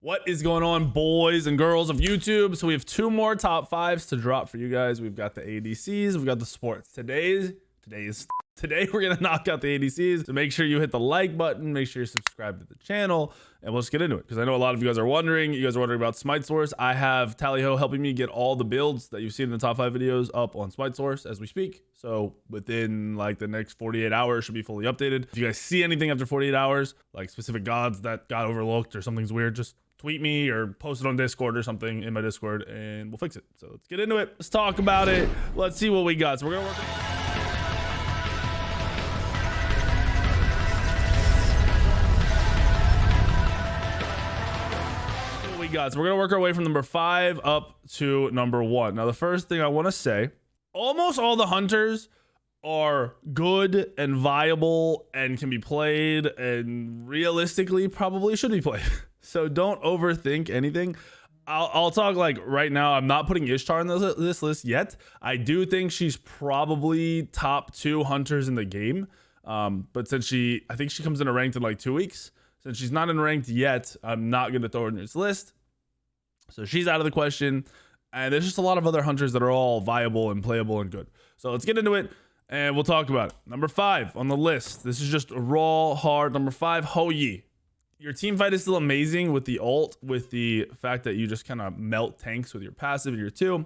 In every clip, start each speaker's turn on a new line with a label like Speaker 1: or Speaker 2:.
Speaker 1: What is going on, boys and girls of YouTube? So we have two more top fives to drop for you guys. We've got the ADCs, we've got the sports. Today we're gonna knock out the ADCs. So make sure you hit the like button, make sure you subscribe to the channel, and we'll just get into it. Because I know a lot of you guys are wondering. You guys are wondering about Smite Source. I have Tally-Ho helping me get all the builds that you've seen in the top 5 videos up on Smite Source as we speak. So within like the next 48 hours should be fully updated. If you guys see anything after 48 hours, like specific gods that got overlooked or something's weird, just tweet me or post it on Discord or something in my Discord and we'll fix it. So let's get into it. Let's talk about it. Let's see what we got. So we're gonna work So we're gonna work our way from number 5 up to number 1. Now the first thing I want to say, almost all the hunters are good and viable and can be played and realistically probably should be played. So don't overthink anything. I'll talk like right now. I'm not putting Ishtar on this list yet. I do think she's probably top 2 hunters in the game. But since I think she comes in a ranked in like 2 weeks. Since she's not in ranked yet, I'm not going to throw her in this list. So she's out of the question. And there's just a lot of other hunters that are all viable and playable and good. So let's get into it and we'll talk about it. Number 5 on the list. This is just raw, hard. Number 5, Hou Yi. Your team fight is still amazing with the ult, with the fact that you just kind of melt tanks with your passive and your 2.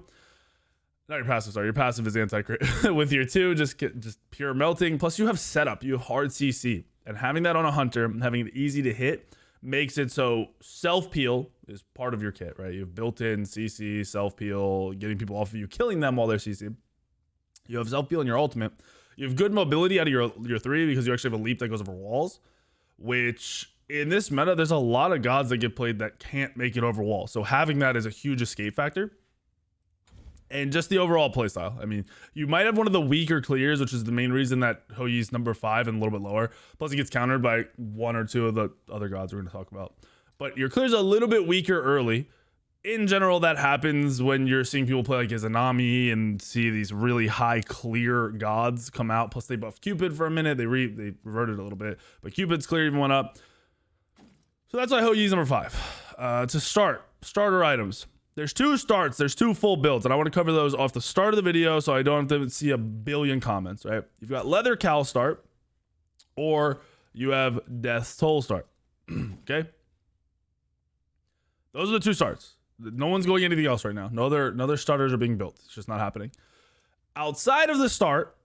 Speaker 1: Not your passive, sorry. Your passive is anti-crit. With your 2, just pure melting. Plus you have setup. You have hard CC. And having that on a hunter, having it easy to hit, makes it so self-peel is part of your kit, right? You have built-in CC, self-peel, getting people off of you, killing them while they're CC. You have self-peel in your ultimate. You have good mobility out of your 3 because you actually have a leap that goes over walls, which in this meta, there's a lot of gods that get played that can't make it over walls. So having that is a huge escape factor. And just the overall playstyle. I mean, you might have one of the weaker clears, which is the main reason that Hou Yi's number 5 and a little bit lower. Plus, it gets countered by 1 or 2 of the other gods we're going to talk about. But your clear's a little bit weaker early. In general, that happens when you're seeing people play like Izanami and see these really high clear gods come out. Plus, they buffed Cupid for a minute. They reverted a little bit. But Cupid's clear even went up. So that's why Hou Yi's number 5. To start, starter items. There's 2 starts, there's 2 full builds, and I want to cover those off the start of the video so I don't have to see a billion comments, right? You've got Leather Cowl start, or you have Death's Toll start, okay? Those are the 2 starts. No one's going anything else right now. No other starters are being built. It's just not happening. Outside of the start,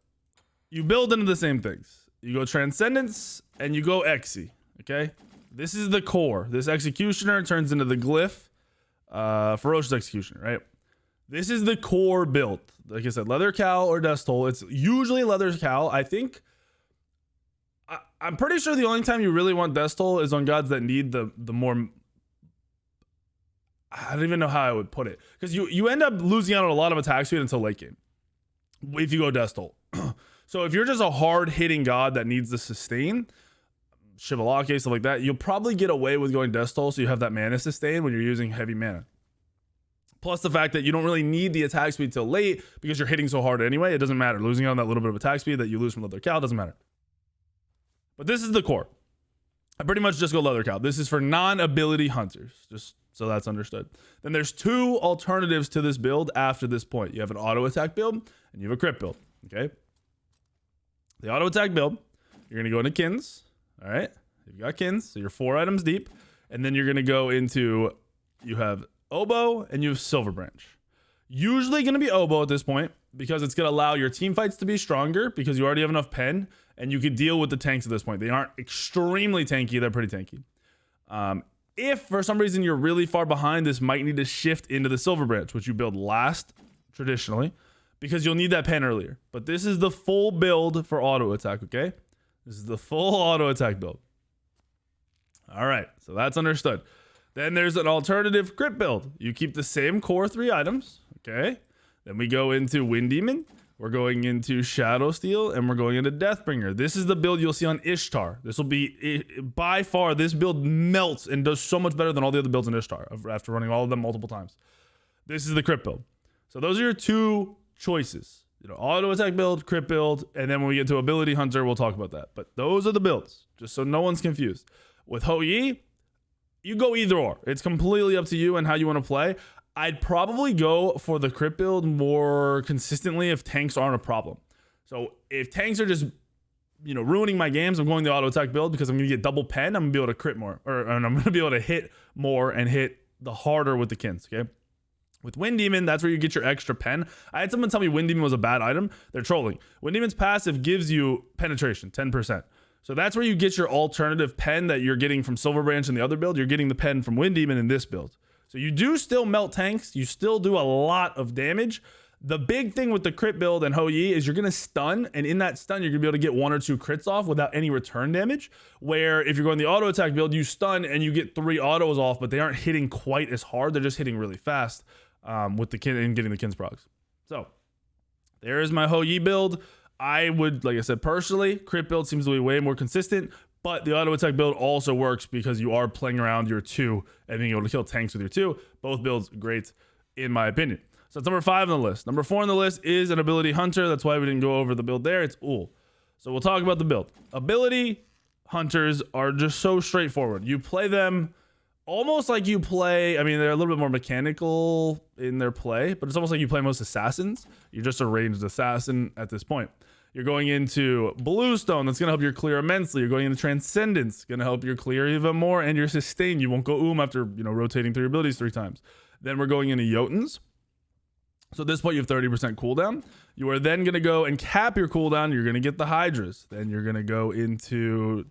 Speaker 1: you build into the same things. You go Transcendence, and you go Exy, okay? This is the core. This Executioner turns into the Glyph. Ferocious Executioner, right? This is the core build. Like I said, Leather Cowl or Death's Toll. It's usually Leather Cowl. I think I'm pretty sure the only time you really want Death's Toll is on gods that need the more, I don't even know how I would put it, because you end up losing out on a lot of attack speed until late game if you go Death's Toll. So if you're just a hard hitting god that needs the sustain, Shivalake, stuff like that, you'll probably get away with going Death's Toll, so you have that mana sustain when you're using heavy mana. Plus the fact that you don't really need the attack speed till late because you're hitting so hard anyway. It doesn't matter. Losing out on that little bit of attack speed that you lose from Leather Cowl doesn't matter. But this is the core. I pretty much just go Leather Cowl. This is for non-ability hunters, just so that's understood. Then there's 2 alternatives to this build after this point. You have an auto attack build and you have a crit build, okay? The auto attack build, you're gonna go into Kins. All right, you've got Kins, so you're 4 items deep, and then you're gonna go into, you have Oboe and you have Silver Branch. Usually gonna be Oboe at this point because it's gonna allow your team fights to be stronger because you already have enough pen and you can deal with the tanks at this point. They aren't extremely tanky, they're pretty tanky. If for some reason you're really far behind, this might need to shift into the Silver Branch, which you build last traditionally, because you'll need that pen earlier. But this is the full build for auto attack, okay? This is the full auto attack build. All right, so that's understood. Then there's an alternative crit build. You keep the same core 3 items, okay? Then we go into Wind Demon. We're going into Shadow Steel, and we're going into Deathbringer. This is the build you'll see on Ishtar. This will be, by far, this build melts and does so much better than all the other builds in Ishtar after running all of them multiple times. This is the crit build. So those are your 2 choices. You know, auto attack build, crit build, and then when we get to ability hunter, we'll talk about that. But those are the builds, just so no one's confused. With Hou Yi, You go either or. It's completely up to you and how you want to play. I'd probably go for the crit build more consistently if tanks aren't a problem. So if tanks are just, ruining my games, I'm going the auto attack build because I'm going to get double pen. I'm going to be able to crit more, and I'm going to be able to hit more and hit the harder with the kins, okay? With Wind Demon, that's where you get your extra pen. I had someone tell me Wind Demon was a bad item. They're trolling. Wind Demon's passive gives you penetration, 10%. So that's where you get your alternative pen that you're getting from Silver Branch in the other build. You're getting the pen from Wind Demon in this build. So you do still melt tanks. You still do a lot of damage. The big thing with the crit build and Hou Yi is you're going to stun, and in that stun, you're going to be able to get 1 or 2 crits off without any return damage, where if you're going the auto attack build, you stun and you get 3 autos off, but they aren't hitting quite as hard. They're just hitting really fast with the kin and getting the kins procs. So there is my Hou Yi build. I would, like I said, personally, crit build seems to be way more consistent, but the auto attack build also works because you are playing around your 2 and being able to kill tanks with your 2. Both builds great, in my opinion. So it's number 5 on the list. Number 4 on the list is an ability hunter. That's why we didn't go over the build there. It's Ullr. So we'll talk about the build. Ability hunters are just so straightforward. You play them almost like you play, they're a little bit more mechanical in their play, but it's almost like you play most assassins. You're just a ranged assassin at this point. You're going into Bluestone. That's going to help you clear immensely. You're going into Transcendence. Going to help you clear even more. And your sustain. You won't go after, rotating through your abilities 3 times. Then we're going into Jotuns. So at this point, you have 30% cooldown. You are then going to go and cap your cooldown. You're going to get the Hydras. Then you're going to go into...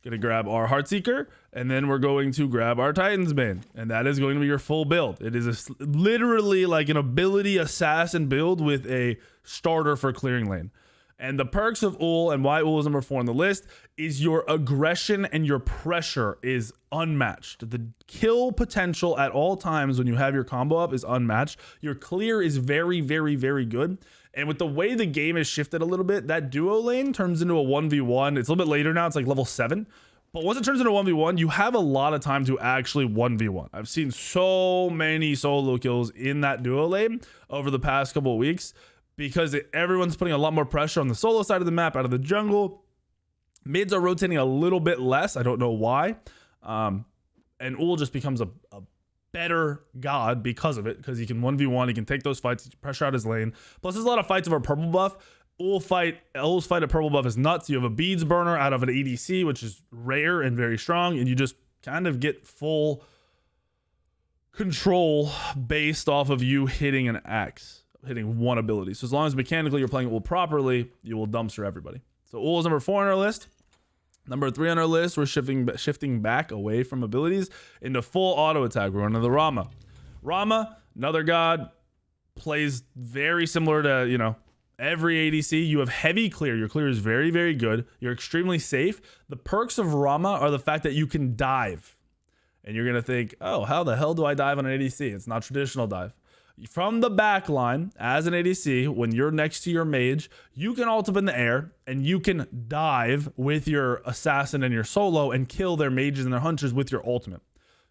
Speaker 1: Going to grab our Heartseeker. And then we're going to grab our Titan's Bane. And that is going to be your full build. It is literally like an ability assassin build with a starter for clearing lane. And the perks of Ullr and why Ullr is number 4 on the list is your aggression and your pressure is unmatched. The kill potential at all times when you have your combo up is unmatched. Your clear is very, very, very good. And with the way the game has shifted a little bit, that duo lane turns into a 1v1. It's a little bit later now. It's like level 7. But once it turns into a 1v1, you have a lot of time to actually 1v1. I've seen so many solo kills in that duo lane over the past couple of weeks, because everyone's putting a lot more pressure on the solo side of the map out of the jungle. Mids are rotating a little bit less. I don't know why. And Ullr just becomes a better god because of it, because he can 1v1. He can take those fights, pressure out his lane. Plus, there's a lot of fights over purple buff. Ullr's fight at purple buff is nuts. You have a beads burner out of an ADC, which is rare and very strong, and you just kind of get full control based off of you hitting an axe. Hitting one ability. So as long as mechanically you're playing Ullr properly, you will dumpster everybody. So Ullr is number 4 on our list. Number 3 on our list, we're shifting back away from abilities into full auto attack. We're going to the Rama. Rama, another god, plays very similar to, every ADC. You have heavy clear. Your clear is very, very good. You're extremely safe. The perks of Rama are the fact that you can dive. And you're going to think, oh, how the hell do I dive on an ADC? It's not traditional dive. From the back line, as an ADC, when you're next to your mage, you can ult up in the air, and you can dive with your assassin and your solo and kill their mages and their hunters with your ultimate.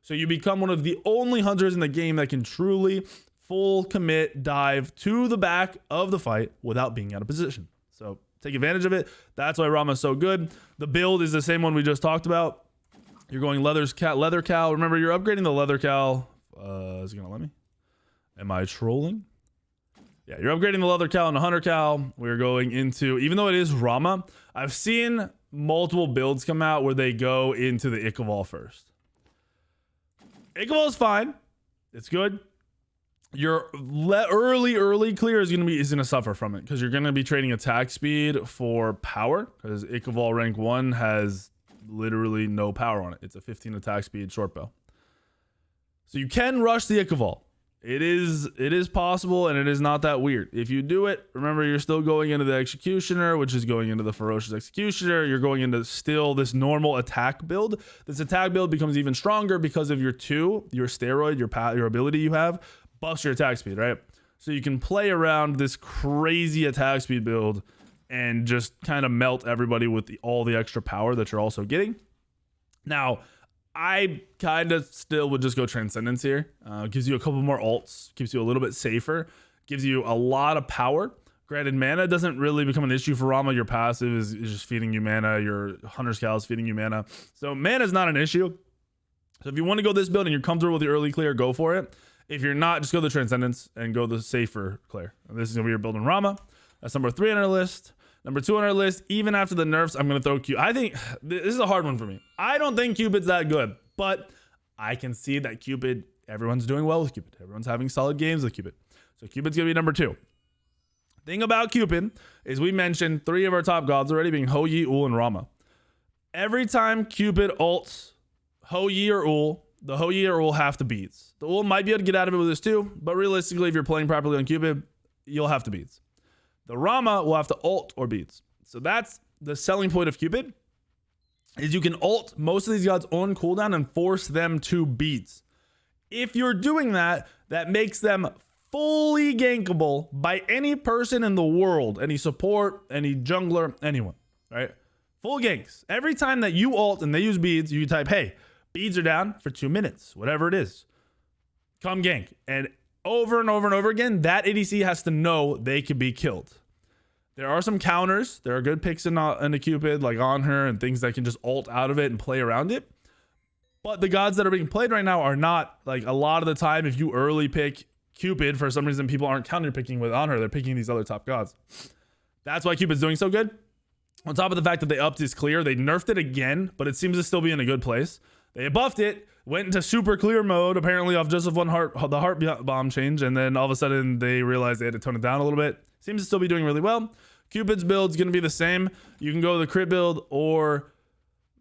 Speaker 1: So you become one of the only hunters in the game that can truly full commit dive to the back of the fight without being out of position. So take advantage of it. That's why Rama is so good. The build is the same one we just talked about. You're going leather cow. Remember, you're upgrading the leather cow. Is it going to let me? Am I trolling? Yeah, you're upgrading the leather cow and the hunter cow. We're going into, even though it is Rama, I've seen multiple builds come out where they go into the Ichaival first. Ichaival is fine. It's good. Your early clear is gonna suffer from it, because you're gonna be trading attack speed for power, because Ichaival rank 1 has literally no power on it. It's a 15 attack speed short bow. So you can rush the Ichaival. It is possible, and it is not that weird. If you do it, remember, you're still going into the Executioner, which is going into the Ferocious Executioner. You're going into still this normal attack build. This attack build becomes even stronger because of your steroid, your ability you have, buffs your attack speed, right? So you can play around this crazy attack speed build and just kind of melt everybody with all the extra power that you're also getting. Now, I kind of still would just go Transcendence here. Gives you a couple more ults, keeps you a little bit safer, gives you a lot of power. Granted, mana doesn't really become an issue for Rama. Your passive is just feeding you mana. Your Hunter's Cow is feeding you mana. So mana is not an issue. So if you want to go this build and you're comfortable with your early clear, go for it. If you're not, just go the Transcendence and go the safer clear. And this is going to be your build in Rama. That's number 3 on our list. Number 2 on our list, even after the nerfs, I'm going to throw Cupid. I think this is a hard one for me. I don't think Cupid's that good, but I can see that Cupid, everyone's doing well with Cupid. Everyone's having solid games with Cupid. So Cupid's going to be number 2. Thing about Cupid is we mentioned 3 of our top gods already, being Hou Yi, Ullr, and Rama. Every time Cupid ults Hou Yi or Ullr, the Hou Yi or Ullr have to beats. The Ullr might be able to get out of it with this too, but realistically, if you're playing properly on Cupid, you'll have to beats. The Rama will have to ult or beats. So that's the selling point of Cupid, is you can ult most of these gods on cooldown and force them to beats. If you're doing that, that makes them fully gankable by any person in the world, any support, any jungler, anyone, right? Full ganks. Every time that you ult and they use beads, you type, hey, beads are down for 2 minutes, whatever it is. Come gank. And over and over and over again, that ADC has to know they could be killed. There are some counters. There are good picks in the Cupid, like on her and things that can just ult out of it and play around it. But the gods that are being played right now are not, like, a lot of the time, if you early pick Cupid, for some reason, people aren't counter picking with on her. They're picking these other top gods. That's why Cupid's doing so good. On top of the fact that they upped his clear, they nerfed it again, but it seems to still be in a good place. They buffed it, went into super clear mode, apparently off just of one heart, the heart bomb change, and then all of a sudden they realized they had to tone it down a little bit. Seems to still be doing really well. Cupid's build's going to be the same. You can go the crit build or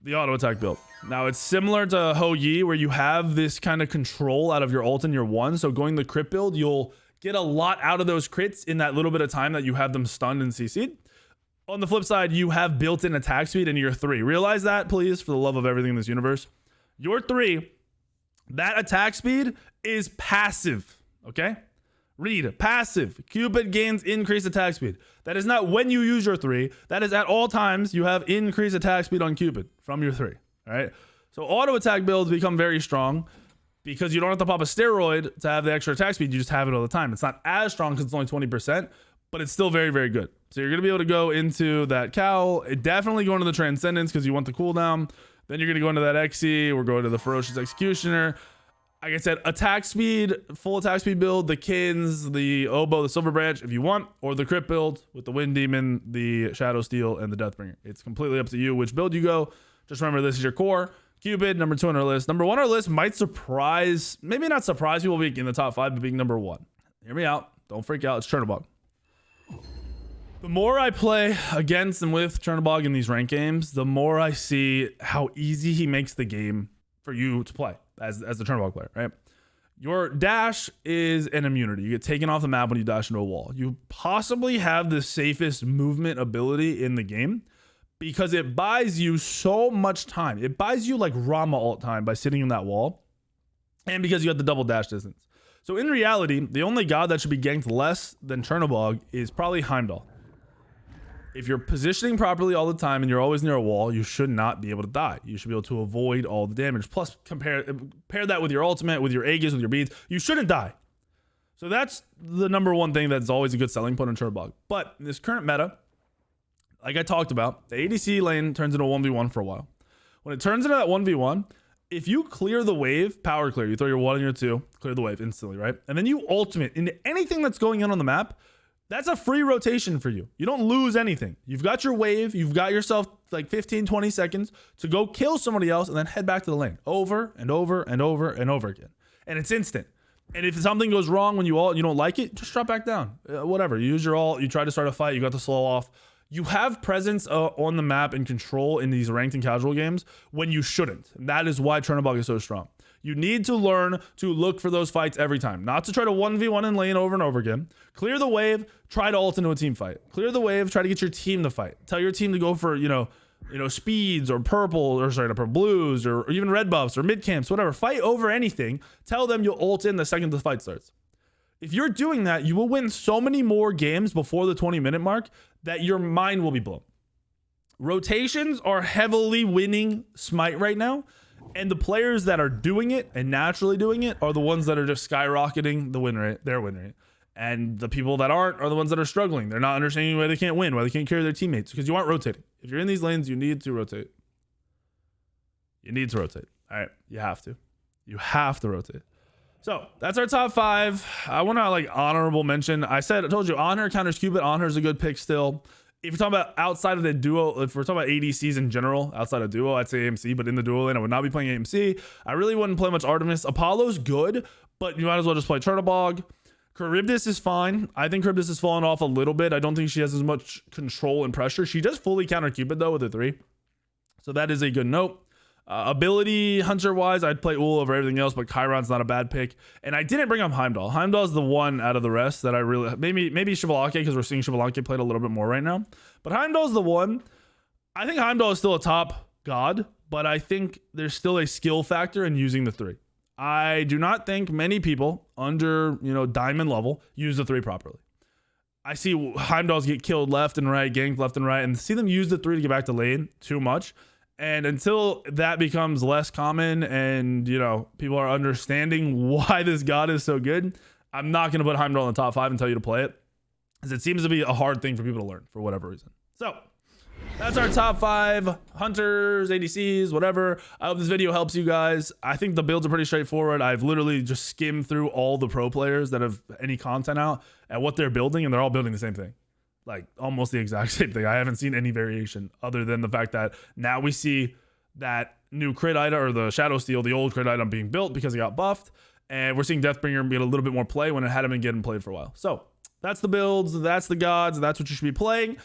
Speaker 1: the auto attack build. Now it's similar to Hou Yi, where you have this kind of control out of your ult in your 1. So going the crit build, you'll get a lot out of those crits in that little bit of time that you have them stunned and CC'd. On the flip side, you have built-in attack speed in your 3. Realize that, please, for the love of everything in this universe. Your 3, that attack speed is passive, okay? Read, passive. Cupid gains increased attack speed. That is not when you use your 3. That is at all times you have increased attack speed on Cupid from your 3, all right? So auto attack builds become very strong because you don't have to pop a steroid to have the extra attack speed. You just have it all the time. It's not as strong because it's only 20%, but it's still very, very good. So you're going to be able to go into that cowl. Definitely go into the Transcendence because you want the cooldown. Then you're going to go into that XE. We're going to the Ferocious Executioner. Like I said, attack speed, full attack speed build, the Kins, the Oboe, the Silver Branch if you want, or the crit build with the Wind Demon, the Shadow Steel, and the Deathbringer. It's completely up to you which build you go. Just remember, this is your core. Cupid, number 2 on our list. Number 1 on our list might surprise, maybe not surprise people being in the top 5, but being number 1. Hear me out. Don't freak out. It's Chernobog. The more I play against and with Chernobog in these ranked games, the more I see how easy he makes the game for you to play as the Chernobog player, right? Your dash is an immunity. You get taken off the map when you dash into a wall. You possibly have the safest movement ability in the game because it buys you so much time. It buys you like Rama ult time by sitting in that wall, and because you have the double dash distance. So in reality, the only god that should be ganked less than Chernobog is probably Heimdall. If you're positioning properly all the time and you're always near a wall, you should not be able to die. You should be able to avoid all the damage. Plus, pair that with your ultimate, with your Aegis, with your beads. You shouldn't die. So that's the number 1 thing that's always a good selling point on Chernobog. But in this current meta, like I talked about, the ADC lane turns into a 1v1 for a while. When it turns into that 1v1, if you clear the wave, power clear, you throw your 1 and your 2, clear the wave instantly, right? And then you ultimate into anything that's going on the map, that's a free rotation for you. You don't lose anything. You've got your wave. You've got yourself like 15, 20 seconds to go kill somebody else and then head back to the lane over and over and over and over again. And it's instant. And if something goes wrong when you don't like it, just drop back down. Whatever. You use your ult. You try to start a fight. You got the slow off. You have presence on the map and control in these ranked and casual games when you shouldn't. And that is why Chernobog is so strong. You need to learn to look for those fights every time, not to try to 1v1 in lane over and over again. Clear the wave, try to ult into a team fight. Clear the wave, try to get your team to fight. Tell your team to go for, speeds or blues or even red buffs or mid camps, whatever. Fight over anything. Tell them you'll ult in the second the fight starts. If you're doing that, you will win so many more games before the 20-minute mark that your mind will be blown. Rotations are heavily winning Smite right now. And the players that are doing it and naturally doing it are the ones that are just skyrocketing the win rate, their win rate. And the people that aren't are the ones that are struggling. They're not understanding why they can't win, why they can't carry their teammates, because you aren't rotating. If you're in these lanes, you need to rotate. You need to rotate. All right, you have to. You have to rotate. So that's our top 5. I want to like honorable mention. I told you Ullr counters Cupid. Ullr is a good pick still. If you're talking about outside of the duo, if we're talking about ADCs in general, outside of duo, I'd say AMC, but in the duo lane, I would not be playing AMC. I really wouldn't play much Artemis. Apollo's good, but you might as well just play Chernobog. Charybdis is fine. I think Charybdis has fallen off a little bit. I don't think she has as much control and pressure. She does fully counter Cupid though with a 3. So that is a good note. Ability hunter wise, I'd play Ullr over everything else, but Chiron's not a bad pick. And I didn't bring up Heimdall. Heimdall's the one out of the rest that I really, maybe Xbalanque, because we're seeing Xbalanque played a little bit more right now. But Heimdall's the one. I think Heimdall is still a top god, but I think there's still a skill factor in using the 3. I do not think many people under, diamond level use the 3 properly. I see Heimdalls get killed left and right, ganked left and right, and see them use the 3 to get back to lane too much. And until that becomes less common and, people are understanding why this god is so good, I'm not going to put Heimdall in the top 5 and tell you to play it, because it seems to be a hard thing for people to learn for whatever reason. So that's our top 5 hunters, ADCs, whatever. I hope this video helps you guys. I think the builds are pretty straightforward. I've literally just skimmed through all the pro players that have any content out and what they're building, and they're all building the same thing. Like almost the exact same thing. I haven't seen any variation other than the fact that now we see that new crit item, or the Shadow Steel, the old crit item, being built because it got buffed. And we're seeing Deathbringer get a little bit more play when it hadn't been getting played for a while. So that's the builds, that's the gods, that's what you should be playing.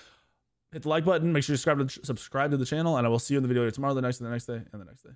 Speaker 1: Hit the like button, make sure you subscribe to the channel, and I will see you in the video tomorrow, the next day, and the next day.